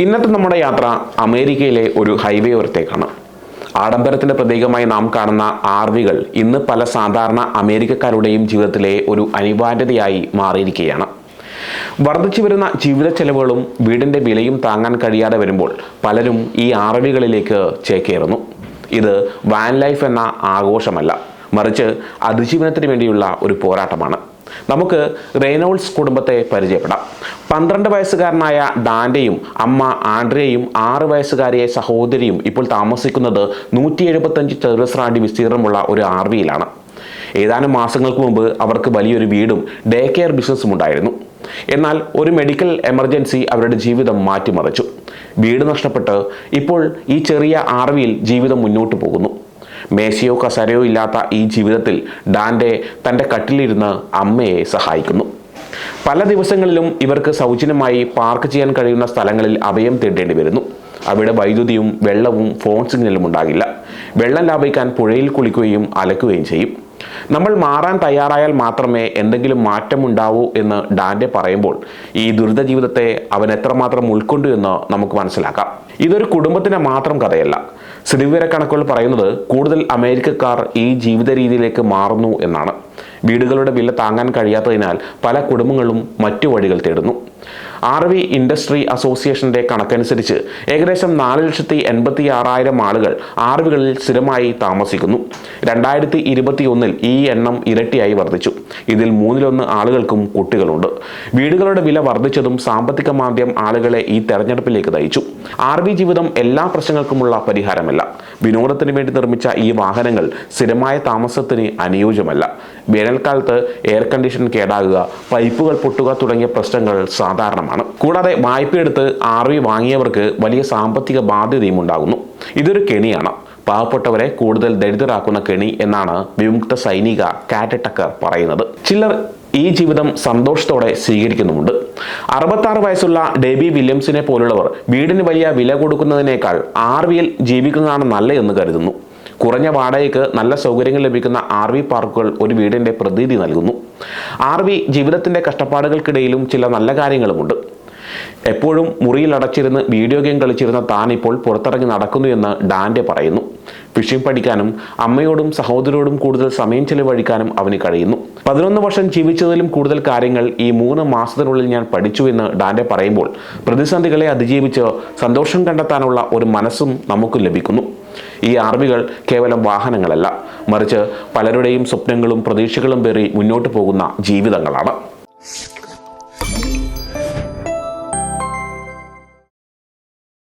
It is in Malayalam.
ഇന്നത്തെ നമ്മുടെ യാത്ര അമേരിക്കയിലെ ഒരു ഹൈവേ ഓരത്തേക്കാണ്. ആഡംബരത്തിന്റെ പ്രതീകമായി നാം കാണുന്ന ആർവികൾ ഇന്ന് പല സാധാരണ അമേരിക്കക്കാരുടെയും ജീവിതത്തിലെ ഒരു അനിവാര്യതയായി മാറിയിരിക്കുകയാണ്. വർദ്ധിച്ചു വരുന്ന ജീവിത ചെലവുകളും വീടിന്റെ വിലയും താങ്ങാൻ കഴിയാതെ വരുമ്പോൾ പലരും ഈ ആർവികളിലേക്ക് ചേക്കേറുന്നു. ഇത് വാൻ ലൈഫ് എന്ന ആഘോഷമല്ല, മറിച്ച് അതിജീവനത്തിന് വേണ്ടിയുള്ള ഒരു പോരാട്ടമാണ്. നമുക്ക് റെയ്നോൾഡ്സ് കുടുംബത്തെ പരിചയപ്പെടാം. 12 വയസ്സുകാരനായ ഡാന്റെയും അമ്മ ആൻഡ്രയെയും 6 വയസ്സുകാരിയായ സഹോദരിയും ഇപ്പോൾ താമസിക്കുന്നത് 175 ചതുരശ്ര അടി വിസ്തീർണമുള്ള ഒരു ആർവിയിലാണ്. ഏതാനും മാസങ്ങൾക്ക് മുമ്പ് അവർക്ക് വലിയൊരു വീടും ഡേ കെയർ ബിസിനസ്സും ഉണ്ടായിരുന്നു. എന്നാൽ ഒരു മെഡിക്കൽ എമർജൻസി അവരുടെ ജീവിതം മാറ്റിമറിച്ചു. വീട് നഷ്ടപ്പെട്ട് ഇപ്പോൾ ഈ ചെറിയ ആർവിയിൽ ജീവിതം മുന്നോട്ട് പോകുന്നു. മേശയോ കസരയോ ഇല്ലാത്ത ഈ ജീവിതത്തിൽ ഡാന്റെ തൻ്റെ കട്ടിലിരുന്ന് അമ്മയെ സഹായിക്കുന്നു. പല ദിവസങ്ങളിലും ഇവർക്ക് സൗജന്യമായി പാർക്ക് ചെയ്യാൻ കഴിയുന്ന സ്ഥലങ്ങളിൽ അഭയം തേടേണ്ടി വരുന്നു. അവിടെ വൈദ്യുതിയും വെള്ളവും ഫോൺ സിഗ്നലും ഉണ്ടാകില്ല. വെള്ളം ലാഭിക്കാൻ പുഴയിൽ കുളിക്കുകയും അലക്കുകയും ചെയ്യും. നമ്മൾ മാറാൻ തയ്യാറായാൽ മാത്രമേ എന്തെങ്കിലും മാറ്റമുണ്ടാവൂ എന്ന് ഡാന്റെ പറയുമ്പോൾ ഈ ദുരിത ജീവിതത്തെ അവൻ എത്രമാത്രം ഉൾക്കൊണ്ടു എന്ന് നമുക്ക് മനസ്സിലാക്കാം. ഇതൊരു കുടുംബത്തിന്റെ മാത്രം കഥയല്ല. സ്ഥിതിവിവരക്കണക്കുകൾ പറയുന്നത് കൂടുതൽ അമേരിക്കക്കാർ ഈ ജീവിത രീതിയിലേക്ക് മാറുന്നു എന്നാണ്. വീടുകളുടെ വില താങ്ങാൻ കഴിയാത്തതിനാൽ പല കുടുംബങ്ങളും മറ്റു വഴികൾ തേടുന്നു. ആർവി ഇൻഡസ്ട്രി അസോസിയേഷന്റെ കണക്കനുസരിച്ച് ഏകദേശം 4,86,000 ആളുകൾ ആർവികളിൽ സ്ഥിരമായി താമസിക്കുന്നു. 2021 ഈ എണ്ണം ഇരട്ടിയായി വർദ്ധിച്ചു. ഇതിൽ 1/3 ആളുകൾക്കും കുട്ടികളുണ്ട്. വീടുകളുടെ വില വർദ്ധിച്ചതും സാമ്പത്തിക മാന്ദ്യം ആളുകളെ ഈ തെരഞ്ഞെടുപ്പിലേക്ക് നയിച്ചു. ആർവി ജീവിതം എല്ലാ പ്രശ്നങ്ങൾക്കുമുള്ള പരിഹാരമല്ല. വിനോദത്തിന് വേണ്ടി നിർമ്മിച്ച ഈ വാഹനങ്ങൾ സ്ഥിരമായ താമസത്തിന് അനുയോജ്യമല്ല. വേനൽക്കാലത്ത് എയർ കണ്ടീഷൻ കേടാകുക, പൈപ്പുകൾ പൊട്ടുക തുടങ്ങിയ പ്രശ്നങ്ങൾ സാധാരണമാണ്. കൂടാതെ വായ്പയെടുത്ത് ആർവി വാങ്ങിയവർക്ക് വലിയ സാമ്പത്തിക ബാധ്യതയും ഉണ്ടാകുന്നു. ഇതൊരു കെണിയാണ്, പാവപ്പെട്ടവരെ കൂടുതൽ ദരിദ്രരാക്കുന്ന കെണി എന്നാണ് വിമുക്ത സൈനിക കാറ്റ് ടക്കർ പറയുന്നത്. ചിലർ ഈ ജീവിതം സന്തോഷത്തോടെ സ്വീകരിക്കുന്നുമുണ്ട്. 66 വയസ്സുള്ള ഡെബി വില്യംസിനെ പോലുള്ളവർ വീടിന് വലിയ വില കൊടുക്കുന്നതിനേക്കാൾ ആർവിയിൽ ജീവിക്കുന്നതാണ് നല്ലതെന്ന് കരുതുന്നു. കുറഞ്ഞ വാടകയ്ക്ക് നല്ല സൗകര്യങ്ങൾ ലഭിക്കുന്ന ആർവി പാർക്കുകൾ ഒരു വീടിന്റെ പ്രതീതി നൽകുന്നു. ആർവി ജീവിതത്തിന്റെ കഷ്ടപ്പാടുകൾക്കിടയിലും ചില നല്ല കാര്യങ്ങളുമുണ്ട്. എപ്പോഴും മുറിയിൽ അടച്ചിരുന്ന് വീഡിയോ ഗെയിം കളിച്ചിരുന്ന താൻ ഇപ്പോൾ പുറത്തിറങ്ങി നടക്കുന്നു എന്ന് ഡാന്റെ പറയുന്നു. ഫിഷിംഗ് പഠിക്കാനും അമ്മയോടും സഹോദരോടും കൂടുതൽ സമയം ചെലവഴിക്കാനും അവന് കഴിയുന്നു. 11 വർഷം ജീവിച്ചതിലും കൂടുതൽ കാര്യങ്ങൾ ഈ 3 മാസത്തിനുള്ളിൽ ഞാൻ പഠിച്ചു എന്ന് ഡാന്റെ പറയുമ്പോൾ പ്രതിസന്ധികളെ അതിജീവിച്ച് സന്തോഷം കണ്ടെത്താനുള്ള ഒരു മനസ്സും നമുക്ക് ലഭിക്കുന്നു. ഈ ആർവികൾ കേവലം വാഹനങ്ങളല്ല, മറിച്ച് പലരുടെയും സ്വപ്നങ്ങളും പ്രതീക്ഷകളും പേറി മുന്നോട്ട് പോകുന്ന ജീവിതങ്ങളാണ്.